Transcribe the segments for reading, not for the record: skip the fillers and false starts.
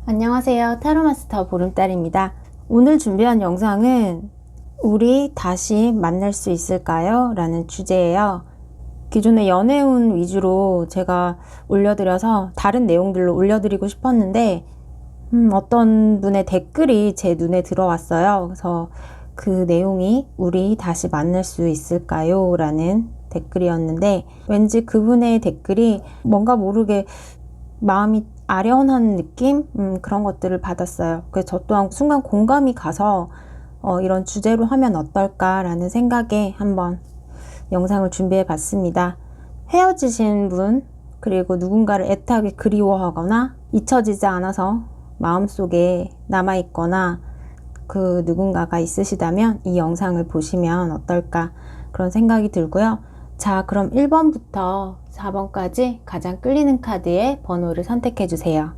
안녕하세요. 타로마스터 보름달입니다. 오늘 준비한 영상은 우리 다시 만날 수 있을까요? 라는 주제예요. 기존에 연애운 위주로 제가 올려드려서 다른 내용들로 올려드리고 싶었는데 어떤 분의 댓글이 제 눈에 들어왔어요. 그래서 그 내용이 우리 다시 만날 수 있을까요? 라는 댓글이었는데 왠지 그분의 댓글이 뭔가 모르게 마음이 아련한 느낌? 그런 것들을 받았어요. 그래서 저 또한 순간 공감이 가서 이런 주제로 하면 어떨까라는 생각에 한번 영상을 준비해 봤습니다. 헤어지신 분, 그리고 누군가를 애타게 그리워하거나 잊혀지지 않아서 마음속에 남아있거나 그 누군가가 있으시다면 이 영상을 보시면 어떨까 그런 생각이 들고요. 자, 그럼 1번부터 4번까지 가장 끌리는 카드의 번호를 선택해 주세요.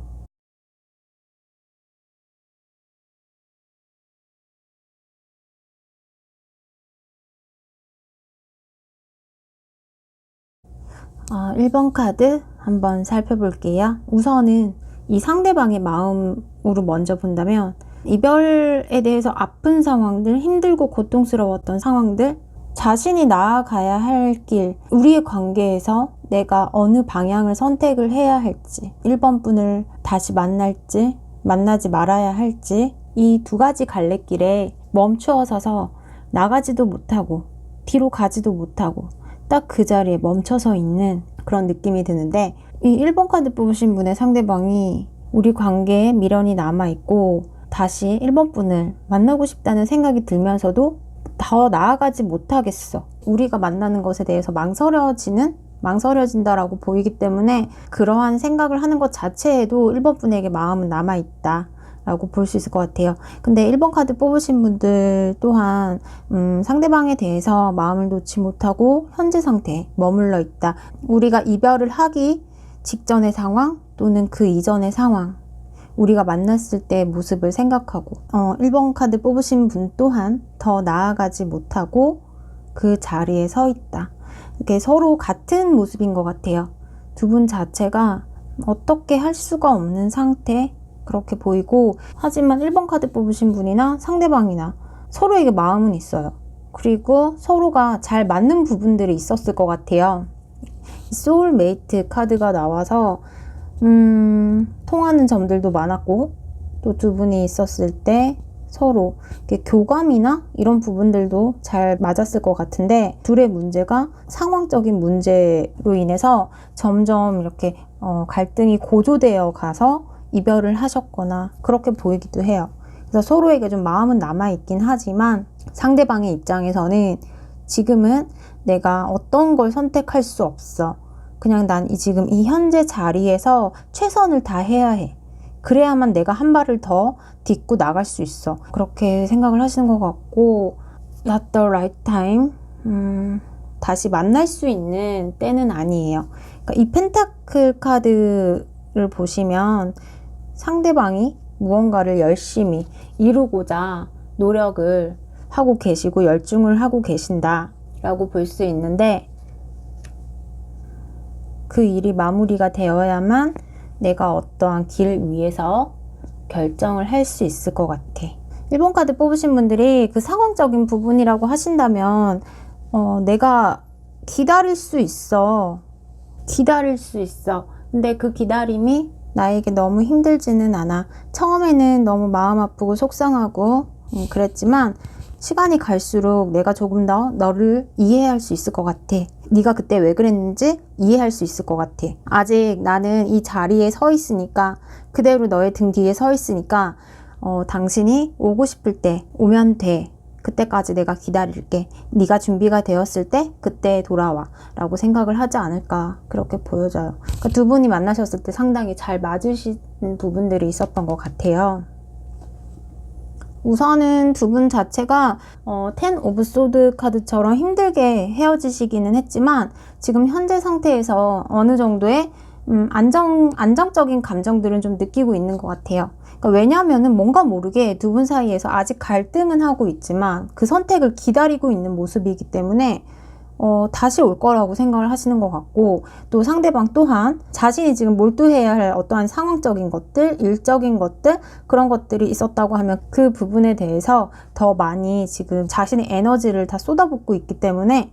아, 1번 카드 한번 살펴볼게요. 우선은 이 상대방의 마음으로 먼저 본다면 이별에 대해서 아픈 상황들, 힘들고 고통스러웠던 상황들, 자신이 나아가야 할 길, 우리의 관계에서 내가 어느 방향을 선택을 해야 할지, 1번 분을 다시 만날지 만나지 말아야 할지, 이 두 가지 갈래길에 멈추어 서서 나가지도 못하고 뒤로 가지도 못하고 딱 그 자리에 멈춰서 있는 그런 느낌이 드는데, 이 1번 카드 뽑으신 분의 상대방이 우리 관계에 미련이 남아있고 다시 1번 분을 만나고 싶다는 생각이 들면서도 더 나아가지 못하겠어. 우리가 만나는 것에 대해서 망설여진다라고 보이기 때문에 그러한 생각을 하는 것 자체에도 1번 분에게 마음은 남아있다 라고 볼 수 있을 것 같아요. 근데 1번 카드 뽑으신 분들 또한 상대방에 대해서 마음을 놓지 못하고 현재 상태에 머물러 있다. 우리가 이별을 하기 직전의 상황 또는 그 이전의 상황, 우리가 만났을 때의 모습을 생각하고 1번 카드 뽑으신 분 또한 더 나아가지 못하고 그 자리에 서 있다. 이렇게 서로 같은 모습인 것 같아요. 두 분 자체가 어떻게 할 수가 없는 상태, 그렇게 보이고, 하지만 1번 카드 뽑으신 분이나 상대방이나 서로에게 마음은 있어요. 그리고 서로가 잘 맞는 부분들이 있었을 것 같아요. 소울메이트 카드가 나와서 통하는 점들도 많았고, 또 두 분이 있었을 때 서로 교감이나 이런 부분들도 잘 맞았을 것 같은데, 둘의 문제가 상황적인 문제로 인해서 점점 이렇게 갈등이 고조되어 가서 이별을 하셨거나 그렇게 보이기도 해요. 그래서 서로에게 좀 마음은 남아있긴 하지만 상대방의 입장에서는 지금은 내가 어떤 걸 선택할 수 없어. 그냥 난 지금 이 현재 자리에서 최선을 다해야 해. 그래야만 내가 한 발을 더 딛고 나갈 수 있어. 그렇게 생각을 하시는 것 같고, Not the right time. 다시 만날 수 있는 때는 아니에요. 그러니까 이 펜타클 카드를 보시면 상대방이 무언가를 열심히 이루고자 노력을 하고 계시고 열중을 하고 계신다 라고 볼 수 있는데, 그 일이 마무리가 되어야만 내가 어떠한 길 위에서 결정을 할 수 있을 것 같아. 1번 카드 뽑으신 분들이 그 상황적인 부분이라고 하신다면 내가 기다릴 수 있어. 근데 그 기다림이 나에게 너무 힘들지는 않아. 처음에는 너무 마음 아프고 속상하고 그랬지만 시간이 갈수록 내가 조금 더 너를 이해할 수 있을 것 같아. 네가 그때 왜 그랬는지 이해할 수 있을 것 같아. 아직 나는 이 자리에 서 있으니까, 그대로 너의 등 뒤에 서 있으니까 당신이 오고 싶을 때 오면 돼. 그때까지 내가 기다릴게. 네가 준비가 되었을 때 그때 돌아와 라고 생각을 하지 않을까, 그렇게 보여져요. 그러니까 두 분이 만나셨을 때 상당히 잘 맞으신 부분들이 있었던 것 같아요. 우선은 두 분 자체가 텐 오브 소드 카드처럼 힘들게 헤어지시기는 했지만 지금 현재 상태에서 어느 정도의 안정적인 감정들은 좀 느끼고 있는 것 같아요. 그러니까 왜냐하면은 뭔가 모르게 두 분 사이에서 아직 갈등은 하고 있지만 그 선택을 기다리고 있는 모습이기 때문에 다시 올 거라고 생각을 하시는 것 같고, 또 상대방 또한 자신이 지금 몰두해야 할 어떠한 상황적인 것들, 일적인 것들, 그런 것들이 있었다고 하면 그 부분에 대해서 더 많이 지금 자신의 에너지를 다 쏟아붓고 있기 때문에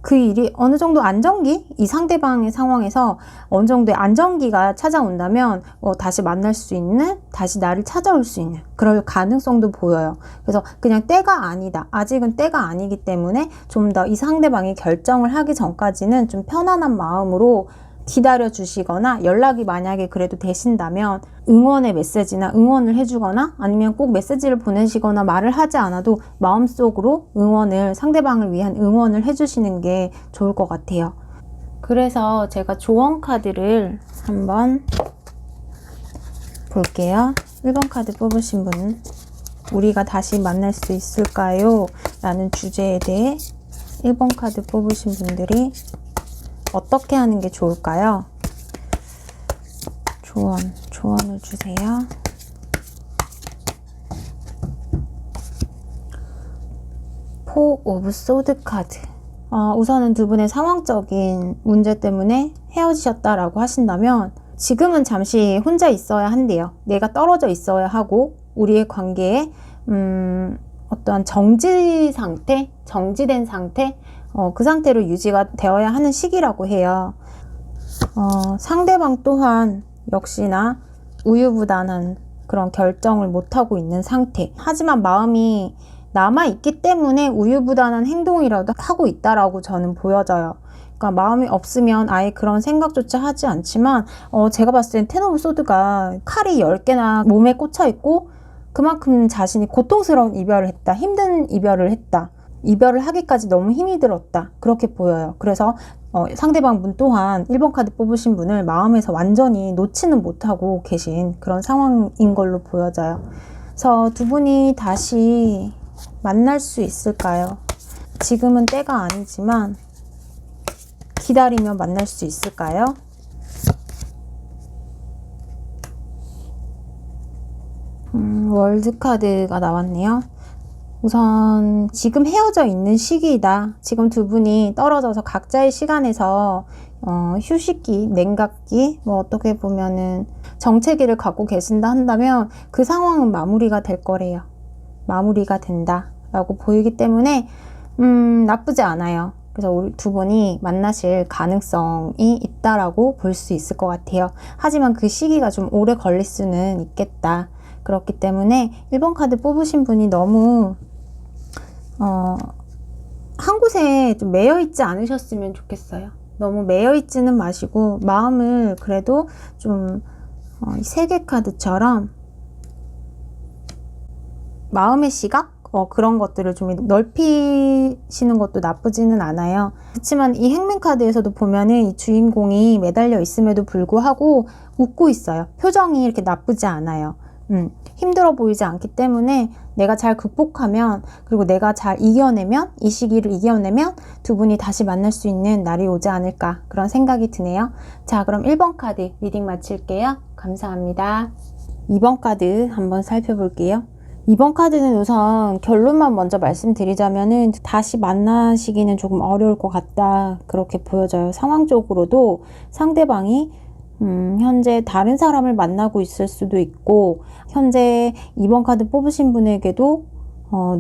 그 일이 어느 정도 안정기, 이 상대방의 상황에서 어느 정도의 안정기가 찾아온다면 다시 만날 수 있는, 다시 나를 찾아올 수 있는 그럴 가능성도 보여요. 그래서 그냥 때가 아니다, 아직은 때가 아니기 때문에 좀 더 이 상대방이 결정을 하기 전까지는 좀 편안한 마음으로 기다려 주시거나, 연락이 만약에 그래도 되신다면 응원의 메시지나 응원을 해주거나, 아니면 꼭 메시지를 보내시거나 말을 하지 않아도 마음속으로 응원을, 상대방을 위한 응원을 해주시는 게 좋을 것 같아요. 그래서 제가 조언 카드를 한번 볼게요. 1번 카드 뽑으신 분, 우리가 다시 만날 수 있을까요? 라는 주제에 대해 1번 카드 뽑으신 분들이 어떻게 하는 게 좋을까요? 조언을 주세요. 포 오브 소드 카드. 우선은 두 분의 상황적인 문제 때문에 헤어지셨다라고 하신다면 지금은 잠시 혼자 있어야 한대요. 내가 떨어져 있어야 하고, 우리의 관계에 어떠한 정지 상태, 정지된 상태, 그 상태로 유지가 되어야 하는 시기라고 해요. 상대방 또한 역시나 우유부단한 그런 결정을 못하고 있는 상태. 하지만 마음이 남아있기 때문에 우유부단한 행동이라도 하고 있다라고 저는 보여져요. 그러니까 마음이 없으면 아예 그런 생각조차 하지 않지만, 제가 봤을 땐 텐 오브 소드가 칼이 10개나 몸에 꽂혀 있고, 그만큼 자신이 고통스러운 이별을 했다, 힘든 이별을 했다, 이별을 하기까지 너무 힘이 들었다, 그렇게 보여요. 그래서 상대방 분 또한 1번 카드 뽑으신 분을 마음에서 완전히 놓지는 못하고 계신 그런 상황인 걸로 보여져요. 그래서 두 분이 다시 만날 수 있을까요? 지금은 때가 아니지만 기다리면 만날 수 있을까요? 월드 카드가 나왔네요. 우선 지금 헤어져 있는 시기이다. 지금 두 분이 떨어져서 각자의 시간에서 휴식기, 냉각기, 어떻게 보면은 정체기를 갖고 계신다 한다면 그 상황은 마무리가 될 거래요. 마무리가 된다 라고 보이기 때문에 나쁘지 않아요. 그래서 우리 두 분이 만나실 가능성이 있다라고 볼 수 있을 것 같아요. 하지만 그 시기가 좀 오래 걸릴 수는 있겠다. 그렇기 때문에 1번 카드 뽑으신 분이 너무 한 곳에 좀 매여 있지 않으셨으면 좋겠어요. 너무 매여 있지는 마시고 마음을 그래도 좀 이 3개 카드처럼 마음의 시각? 그런 것들을 좀 넓히시는 것도 나쁘지는 않아요. 그렇지만 이 행맨 카드에서도 보면은 이 주인공이 매달려 있음에도 불구하고 웃고 있어요. 표정이 이렇게 나쁘지 않아요. 힘들어 보이지 않기 때문에 내가 잘 극복하면, 그리고 내가 잘 이겨내면, 이 시기를 이겨내면 두 분이 다시 만날 수 있는 날이 오지 않을까, 그런 생각이 드네요. 자, 그럼 1번 카드 리딩 마칠게요. 감사합니다. 2번 카드 한번 살펴볼게요. 2번 카드는 우선 결론만 먼저 말씀드리자면은 다시 만나시기는 조금 어려울 것 같다, 그렇게 보여져요. 상황적으로도 상대방이 현재 다른 사람을 만나고 있을 수도 있고, 현재 2번 카드 뽑으신 분에게도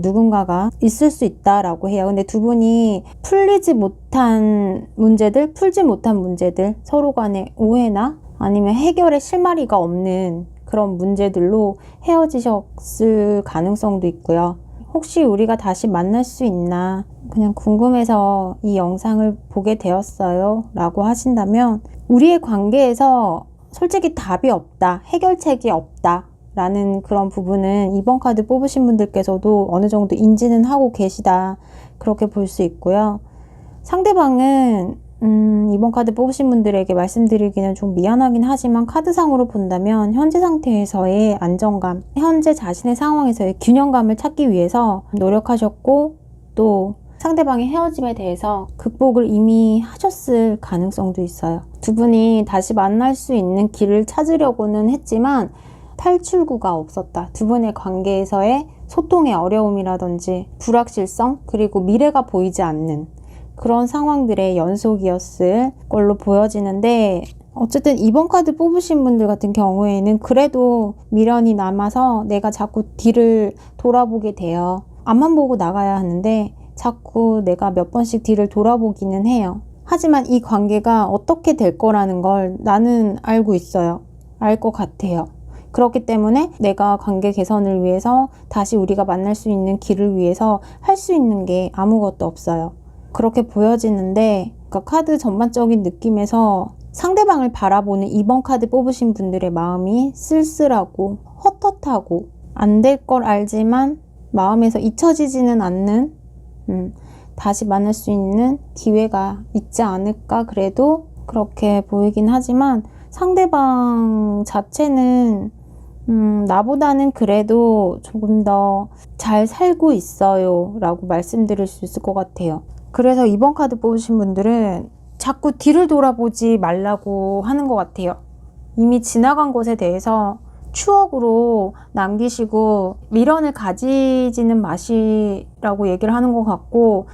누군가가 있을 수 있다라고 해요. 근데 두 분이 풀지 못한 문제들, 서로 간의 오해나 아니면 해결의 실마리가 없는 그런 문제들로 헤어지셨을 가능성도 있고요. 혹시 우리가 다시 만날 수 있나, 그냥 궁금해서 이 영상을 보게 되었어요 라고 하신다면, 우리의 관계에서 솔직히 답이 없다, 해결책이 없다 라는 그런 부분은 2번 카드 뽑으신 분들께서도 어느 정도 인지는 하고 계시다, 그렇게 볼 수 있고요. 상대방은 2번 카드 뽑으신 분들에게 말씀드리기는 좀 미안하긴 하지만, 카드상으로 본다면 현재 상태에서의 안정감, 현재 자신의 상황에서의 균형감을 찾기 위해서 노력하셨고, 또 상대방의 헤어짐에 대해서 극복을 이미 하셨을 가능성도 있어요. 두 분이 다시 만날 수 있는 길을 찾으려고는 했지만 탈출구가 없었다. 두 분의 관계에서의 소통의 어려움이라든지 불확실성, 그리고 미래가 보이지 않는 그런 상황들의 연속이었을 걸로 보여지는데, 어쨌든 2번 카드 뽑으신 분들 같은 경우에는 그래도 미련이 남아서 내가 자꾸 뒤를 돌아보게 돼요. 앞만 보고 나가야 하는데 자꾸 내가 몇 번씩 뒤를 돌아보기는 해요. 하지만 이 관계가 어떻게 될 거라는 걸 나는 알고 있어요. 알 것 같아요. 그렇기 때문에 내가 관계 개선을 위해서 다시 우리가 만날 수 있는 길을 위해서 할 수 있는 게 아무것도 없어요. 그렇게 보여지는데, 그러니까 카드 전반적인 느낌에서 상대방을 바라보는 2번 카드 뽑으신 분들의 마음이 쓸쓸하고 헛헛하고 안 될 걸 알지만 마음에서 잊혀지지는 않는 다시 만날 수 있는 기회가 있지 않을까, 그래도 그렇게 보이긴 하지만 상대방 자체는 나보다는 그래도 조금 더 잘 살고 있어요 라고 말씀드릴 수 있을 것 같아요. 그래서 2번 카드 뽑으신 분들은 자꾸 뒤를 돌아보지 말라고 하는 것 같아요. 이미 지나간 것에 대해서 추억으로 남기시고 미련을 가지지는 마시라고 얘기를 하는 것 같고,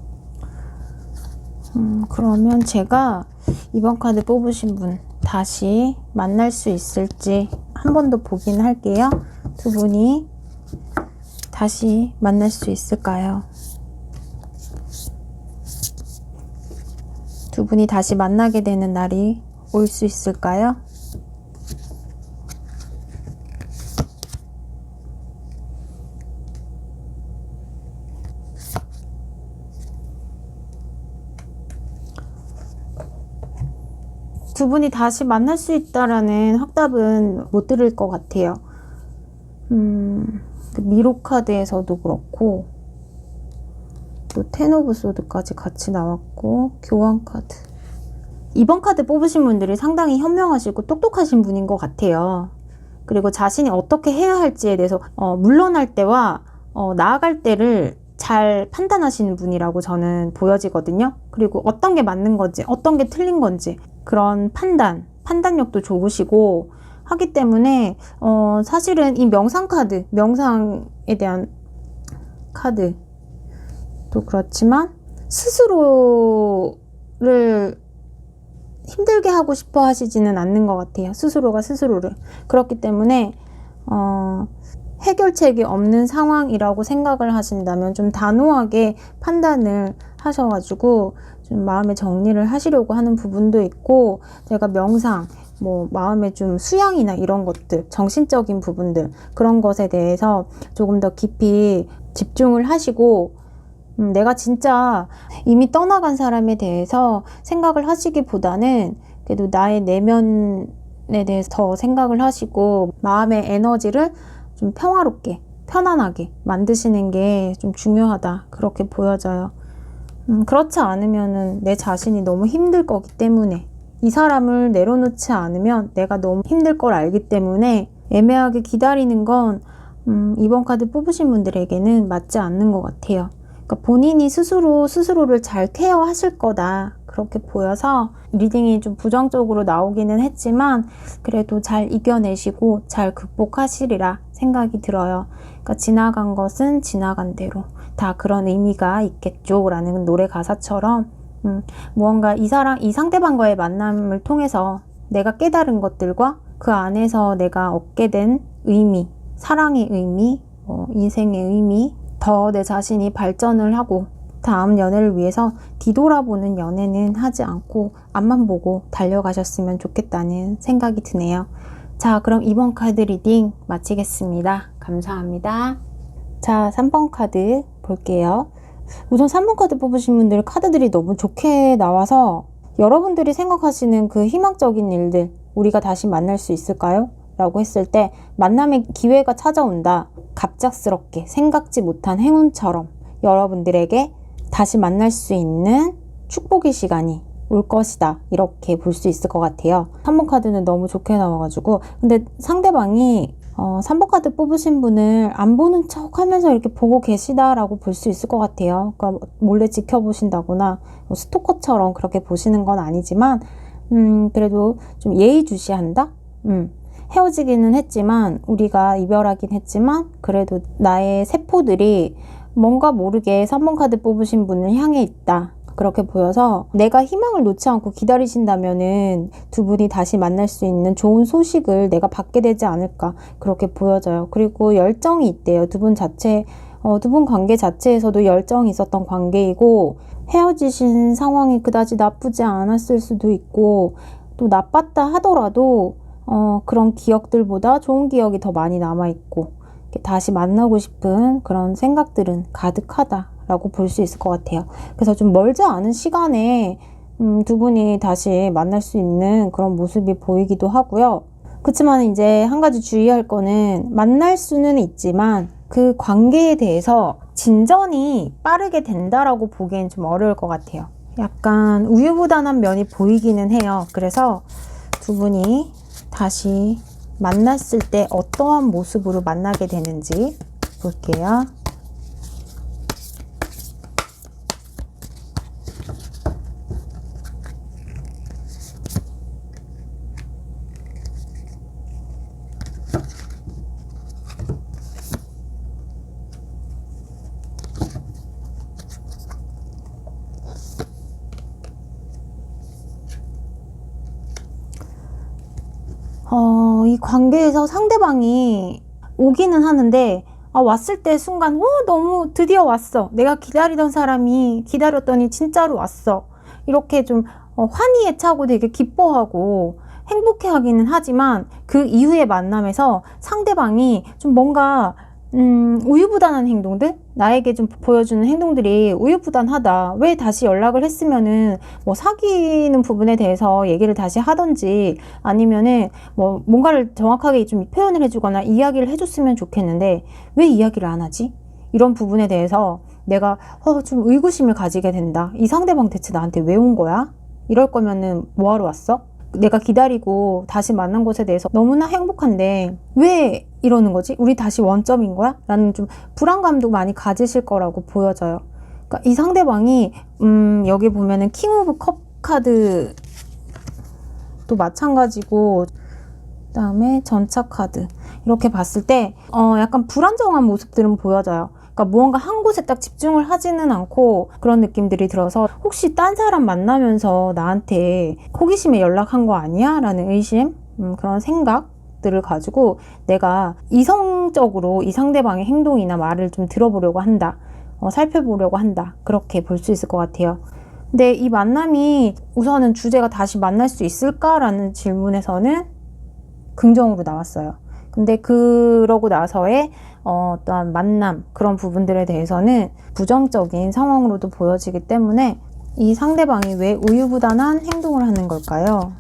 그러면 제가 2번 카드 뽑으신 분 다시 만날 수 있을지 한 번 더 보긴 할게요. 두 분이 다시 만날 수 있을까요? 두 분이 다시 만나게 되는 날이 올 수 있을까요? 두 분이 다시 만날 수 있다라는 확답은 못 들을 것 같아요. 미로 카드에서도 그렇고, 또 텐 오브 소드까지 같이 나왔고, 교환 카드. 2번 카드 뽑으신 분들이 상당히 현명하시고 똑똑하신 분인 것 같아요. 그리고 자신이 어떻게 해야 할지에 대해서 물러날 때와 나아갈 때를 잘 판단하시는 분이라고 저는 보여지거든요. 그리고 어떤 게 맞는 건지, 어떤 게 틀린 건지, 그런 판단력도 좋으시고 하기 때문에 사실은 이 명상 카드, 명상에 대한 카드도 그렇지만 스스로를 힘들게 하고 싶어 하시지는 않는 것 같아요. 스스로가 스스로를. 그렇기 때문에 해결책이 없는 상황이라고 생각을 하신다면 좀 단호하게 판단을 하셔가지고 좀 마음의 정리를 하시려고 하는 부분도 있고, 제가 명상, 마음의 좀 수양이나 이런 것들, 정신적인 부분들, 그런 것에 대해서 조금 더 깊이 집중을 하시고, 내가 진짜 이미 떠나간 사람에 대해서 생각을 하시기보다는 그래도 나의 내면에 대해서 더 생각을 하시고 마음의 에너지를 좀 평화롭게, 편안하게 만드시는 게 좀 중요하다, 그렇게 보여져요. 그렇지 않으면은 내 자신이 너무 힘들 거기 때문에, 이 사람을 내려놓지 않으면 내가 너무 힘들 걸 알기 때문에 애매하게 기다리는 건 2번 카드 뽑으신 분들에게는 맞지 않는 것 같아요. 그러니까 본인이 스스로를 잘 케어하실 거다, 그렇게 보여서 리딩이 좀 부정적으로 나오기는 했지만 그래도 잘 이겨내시고 잘 극복하시리라 생각이 들어요. 그러니까 지나간 것은 지나간 대로 다 그런 의미가 있겠죠 라는 노래 가사처럼 무언가 이 상대방과의 만남을 통해서 내가 깨달은 것들과 그 안에서 내가 얻게 된 의미, 사랑의 의미, 인생의 의미, 더 내 자신이 발전을 하고 다음 연애를 위해서 뒤돌아보는 연애는 하지 않고 앞만 보고 달려가셨으면 좋겠다는 생각이 드네요. 자, 그럼 2번 카드 리딩 마치겠습니다. 감사합니다. 자, 3번 카드 볼게요. 우선 3번 카드 뽑으신 분들 카드들이 너무 좋게 나와서 여러분들이 생각하시는 그 희망적인 일들, 우리가 다시 만날 수 있을까요? 라고 했을 때 만남의 기회가 찾아온다. 갑작스럽게 생각지 못한 행운처럼 여러분들에게 다시 만날 수 있는 축복의 시간이 올 것이다, 이렇게 볼 수 있을 것 같아요. 3번 카드는 너무 좋게 나와가지고, 근데 상대방이 3번 카드 뽑으신 분을 안 보는 척 하면서 이렇게 보고 계시다라고 볼 수 있을 것 같아요. 그러니까 몰래 지켜보신다거나 스토커처럼 그렇게 보시는 건 아니지만 그래도 좀 예의주시한다? 헤어지기는 했지만, 우리가 이별하긴 했지만 그래도 나의 세포들이 뭔가 모르게 3번 카드 뽑으신 분을 향해 있다. 그렇게 보여서 내가 희망을 놓지 않고 기다리신다면은 두 분이 다시 만날 수 있는 좋은 소식을 내가 받게 되지 않을까 그렇게 보여져요. 그리고 열정이 있대요. 두 분 관계 자체에서도 열정이 있었던 관계이고 헤어지신 상황이 그다지 나쁘지 않았을 수도 있고 또 나빴다 하더라도 그런 기억들보다 좋은 기억이 더 많이 남아있고 다시 만나고 싶은 그런 생각들은 가득하다라고 볼 수 있을 것 같아요. 그래서 좀 멀지 않은 시간에 두 분이 다시 만날 수 있는 그런 모습이 보이기도 하고요. 그렇지만 이제 한 가지 주의할 거는 만날 수는 있지만 그 관계에 대해서 진전이 빠르게 된다라고 보기엔 좀 어려울 것 같아요. 약간 우유부단한 면이 보이기는 해요. 그래서 두 분이 다시 만났을 때 어떠한 모습으로 만나게 되는지 볼게요. 이 관계에서 상대방이 오기는 하는데 왔을 때 순간 너무 드디어 왔어. 내가 기다리던 사람이 기다렸더니 진짜로 왔어. 이렇게 좀 환희에 차고 되게 기뻐하고 행복해하기는 하지만 그 이후의 만남에서 상대방이 좀 뭔가 우유부단한 행동들? 나에게 좀 보여주는 행동들이 우유부단하다. 왜 다시 연락을 했으면은 뭐 사귀는 부분에 대해서 얘기를 다시 하던지 아니면은 뭐 뭔가를 정확하게 좀 표현을 해주거나 이야기를 해줬으면 좋겠는데 왜 이야기를 안 하지? 이런 부분에 대해서 내가 좀 의구심을 가지게 된다. 이 상대방 대체 나한테 왜 온 거야? 이럴 거면은 뭐하러 왔어? 내가 기다리고 다시 만난 것에 대해서 너무나 행복한데 왜 이러는 거지? 우리 다시 원점인 거야? 라는 좀 불안감도 많이 가지실 거라고 보여져요. 그러니까 이 상대방이 여기 보면은 킹 오브 컵 카드도 마찬가지고 그다음에 전차 카드 이렇게 봤을 때 약간 불안정한 모습들은 보여져요. 그러니까 무언가 한 곳에 딱 집중을 하지는 않고 그런 느낌들이 들어서 혹시 딴 사람 만나면서 나한테 호기심에 연락한 거 아니야? 라는 의심, 그런 생각들을 가지고 내가 이성적으로 이 상대방의 행동이나 말을 좀 들어보려고 한다. 살펴보려고 한다. 그렇게 볼 수 있을 것 같아요. 근데 이 만남이 우선은 주제가 다시 만날 수 있을까라는 질문에서는 긍정으로 나왔어요. 근데 그러고 나서의 어떠한 만남 그런 부분들에 대해서는 부정적인 상황으로도 보여지기 때문에 이 상대방이 왜 우유부단한 행동을 하는 걸까요?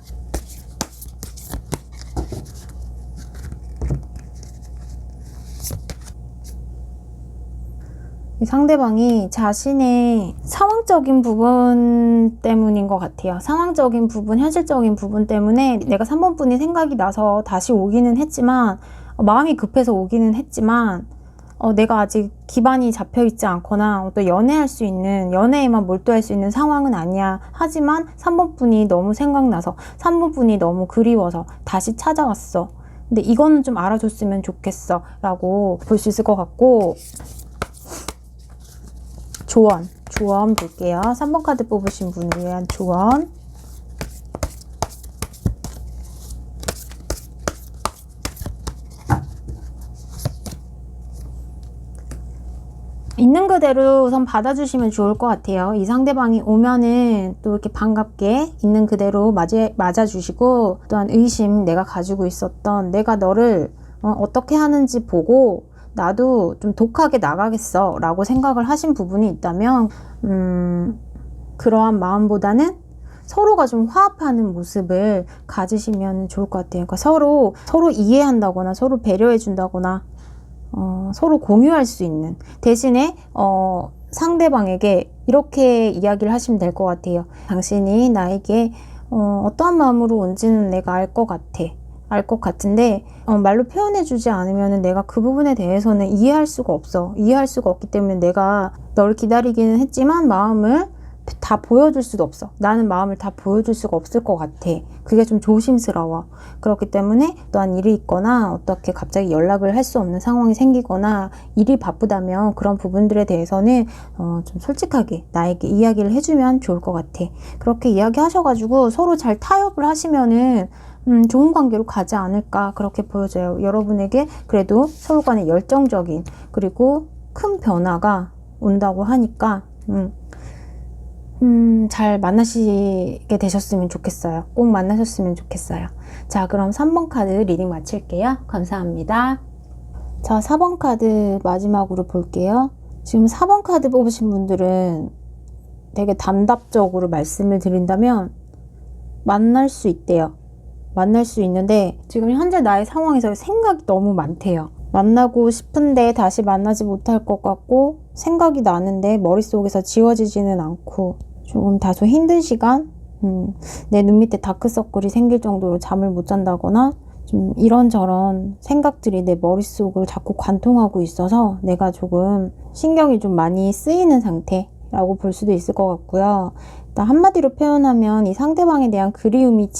이 상대방이 자신의 상황적인 부분 때문인 것 같아요. 상황적인 부분, 현실적인 부분 때문에 내가 3번 분이 생각이 나서 다시 오기는 했지만 마음이 급해서 오기는 했지만 내가 아직 기반이 잡혀있지 않거나 또 연애할 수 있는, 연애에만 몰두할 수 있는 상황은 아니야. 하지만 3번 분이 너무 생각나서 3번 분이 너무 그리워서 다시 찾아왔어. 근데 이거는 좀 알아줬으면 좋겠어 라고 볼 수 있을 것 같고, 조언 볼게요. 3번 카드 뽑으신 분을 위한 조언. 있는 그대로 우선 받아주시면 좋을 것 같아요. 이 상대방이 오면은 또 이렇게 반갑게 있는 그대로 맞아주시고, 또한 의심, 내가 가지고 있었던 내가 너를 어떻게 하는지 보고 나도 좀 독하게 나가겠어 라고 생각을 하신 부분이 있다면 그러한 마음보다는 서로가 좀 화합하는 모습을 가지시면 좋을 것 같아요. 그러니까 서로 이해한다거나 서로 배려해 준다거나 서로 공유할 수 있는, 대신에 상대방에게 이렇게 이야기를 하시면 될 것 같아요. 당신이 나에게 어떠한 마음으로 온지는 내가 알 것 같은데 말로 표현해주지 않으면 내가 그 부분에 대해서는 이해할 수가 없어. 이해할 수가 없기 때문에 내가 너를 기다리기는 했지만 마음을 다 보여줄 수도 없어. 나는 마음을 다 보여줄 수가 없을 것 같아. 그게 좀 조심스러워. 그렇기 때문에 또한 일이 있거나 어떻게 갑자기 연락을 할 수 없는 상황이 생기거나 일이 바쁘다면 그런 부분들에 대해서는 좀 솔직하게 나에게 이야기를 해주면 좋을 것 같아. 그렇게 이야기하셔가지고 서로 잘 타협을 하시면은 좋은 관계로 가지 않을까 그렇게 보여져요. 여러분에게 그래도 서로 간에 열정적인 그리고 큰 변화가 온다고 하니까 잘 만나시게 되셨으면 좋겠어요. 꼭 만나셨으면 좋겠어요. 자, 그럼 3번 카드 리딩 마칠게요. 감사합니다. 자, 4번 카드 마지막으로 볼게요. 지금 4번 카드 뽑으신 분들은 되게 단답적으로 말씀을 드린다면 만날 수 있대요. 만날 수 있는데 지금 현재 나의 상황에서 생각이 너무 많대요. 만나고 싶은데 다시 만나지 못할 것 같고 생각이 나는데 머릿속에서 지워지지는 않고 조금 다소 힘든 시간? 내 눈 밑에 다크서클이 생길 정도로 잠을 못 잔다거나 좀 이런저런 생각들이 내 머릿속을 자꾸 관통하고 있어서 내가 조금 신경이 좀 많이 쓰이는 상태라고 볼 수도 있을 것 같고요. 일단 한마디로 표현하면 이 상대방에 대한 그리움이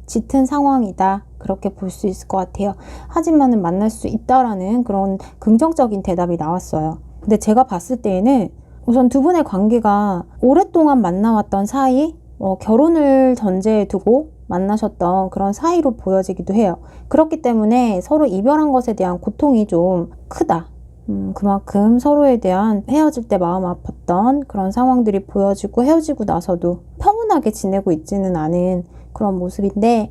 짙은 상황이다. 그렇게 볼 수 있을 것 같아요. 하지만은 만날 수 있다라는 그런 긍정적인 대답이 나왔어요. 근데 제가 봤을 때에는 우선 두 분의 관계가 오랫동안 만나왔던 사이, 결혼을 전제에 두고 만나셨던 그런 사이로 보여지기도 해요. 그렇기 때문에 서로 이별한 것에 대한 고통이 좀 크다. 그만큼 서로에 대한 헤어질 때 마음 아팠던 그런 상황들이 보여지고 헤어지고 나서도 평온하게 지내고 있지는 않은 그런 모습인데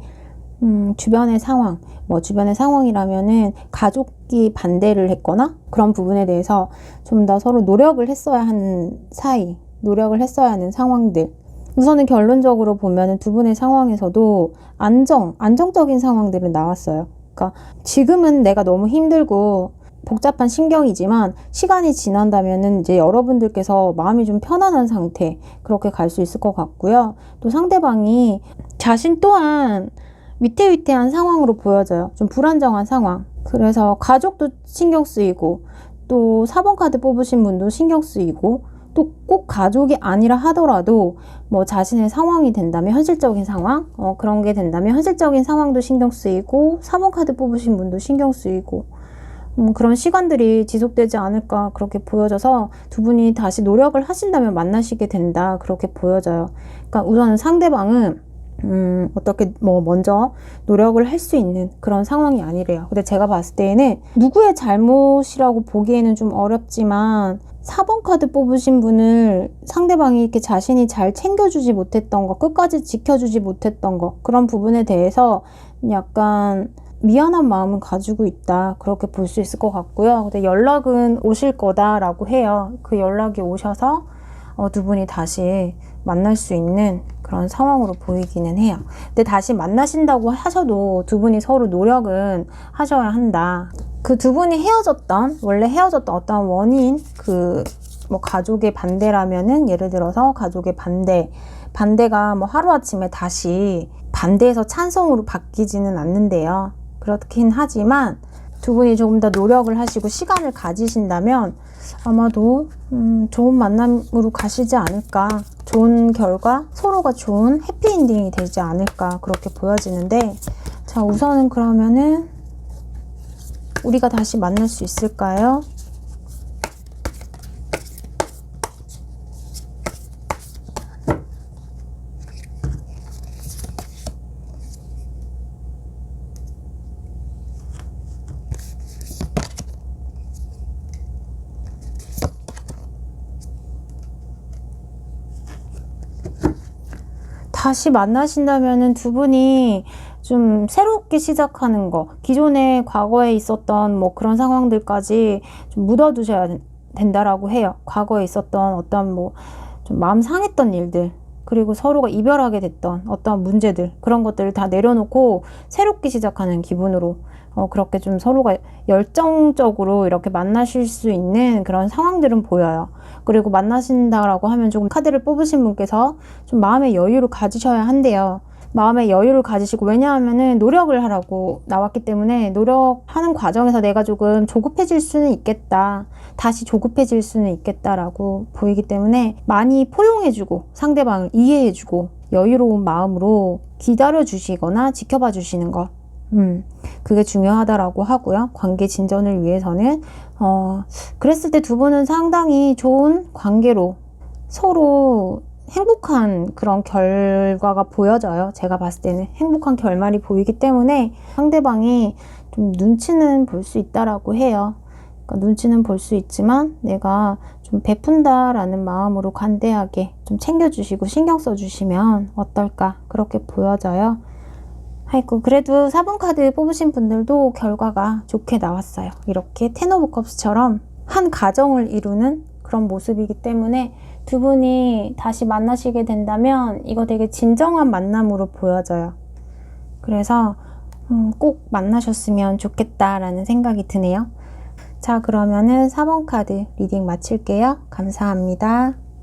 주변의 상황, 주변의 상황이라면은 가족이 반대를 했거나 그런 부분에 대해서 좀 더 서로 노력을 했어야 하는 사이, 노력을 했어야 하는 상황들. 우선은 결론적으로 보면은 두 분의 상황에서도 안정적인 상황들은 나왔어요. 그러니까 지금은 내가 너무 힘들고 복잡한 심경이지만 시간이 지난다면은 이제 여러분들께서 마음이 좀 편안한 상태, 그렇게 갈 수 있을 것 같고요. 또 상대방이 자신 또한 위태위태한 상황으로 보여져요. 좀 불안정한 상황. 그래서 가족도 신경 쓰이고 또 4번 카드 뽑으신 분도 신경 쓰이고 또 꼭 가족이 아니라 하더라도 자신의 상황이 된다면 현실적인 상황 그런 게 된다면 현실적인 상황도 신경 쓰이고 4번 카드 뽑으신 분도 신경 쓰이고 그런 시간들이 지속되지 않을까 그렇게 보여져서 두 분이 다시 노력을 하신다면 만나시게 된다 그렇게 보여져요. 그러니까 우선은 상대방은 어떻게 먼저 노력을 할 수 있는 그런 상황이 아니래요. 근데 제가 봤을 때에는 누구의 잘못이라고 보기에는 좀 어렵지만 4번 카드 뽑으신 분을 상대방이 이렇게 자신이 잘 챙겨주지 못했던 거, 끝까지 지켜주지 못했던 거, 그런 부분에 대해서 약간 미안한 마음을 가지고 있다 그렇게 볼 수 있을 것 같고요. 근데 연락은 오실 거다라고 해요. 그 연락이 오셔서 두 분이 다시 만날 수 있는 그런 상황으로 보이기는 해요. 근데 다시 만나신다고 하셔도 두 분이 서로 노력은 하셔야 한다. 그 두 분이 원래 헤어졌던 어떤 원인, 가족의 반대라면은 예를 들어서 가족의 반대가 하루아침에 다시 반대에서 찬성으로 바뀌지는 않는데요. 그렇긴 하지만 두 분이 조금 더 노력을 하시고 시간을 가지신다면 아마도 좋은 만남으로 가시지 않을까, 좋은 결과, 서로가 좋은 해피엔딩이 되지 않을까 그렇게 보여지는데, 자, 우선은 그러면은 우리가 다시 만날 수 있을까요? 다시 만나신다면은 두 분이 좀 새롭게 시작하는 거, 기존에 과거에 있었던 그런 상황들까지 좀 묻어두셔야 된다라고 해요. 과거에 있었던 어떤 좀 마음 상했던 일들, 그리고 서로가 이별하게 됐던 어떤 문제들, 그런 것들을 다 내려놓고 새롭게 시작하는 기분으로 그렇게 좀 서로가 열정적으로 이렇게 만나실 수 있는 그런 상황들은 보여요. 그리고 만나신다라고 하면 조금 카드를 뽑으신 분께서 좀 마음의 여유를 가지셔야 한대요. 마음의 여유를 가지시고, 왜냐하면은 노력을 하라고 나왔기 때문에 노력하는 과정에서 내가 조금 조급해질 수는 있겠다, 다시 조급해질 수는 있겠다라고 보이기 때문에 많이 포용해주고 상대방을 이해해주고 여유로운 마음으로 기다려주시거나 지켜봐 주시는 거, 그게 중요하다라고 하고요. 관계 진전을 위해서는 그랬을 때 두 분은 상당히 좋은 관계로 서로 행복한 그런 결과가 보여져요. 제가 봤을 때는 행복한 결말이 보이기 때문에 상대방이 좀 눈치는 볼 수 있다라고 해요. 그러니까 눈치는 볼 수 있지만 내가 좀 베푼다라는 마음으로 관대하게 좀 챙겨주시고 신경 써주시면 어떨까, 그렇게 보여져요. 아이고, 그래도 4번 카드 뽑으신 분들도 결과가 좋게 나왔어요. 이렇게 텐 오브 컵스처럼 한 가정을 이루는 그런 모습이기 때문에 두 분이 다시 만나시게 된다면 이거 되게 진정한 만남으로 보여져요. 그래서 꼭 만나셨으면 좋겠다라는 생각이 드네요. 자, 그러면은 4번 카드 리딩 마칠게요. 감사합니다.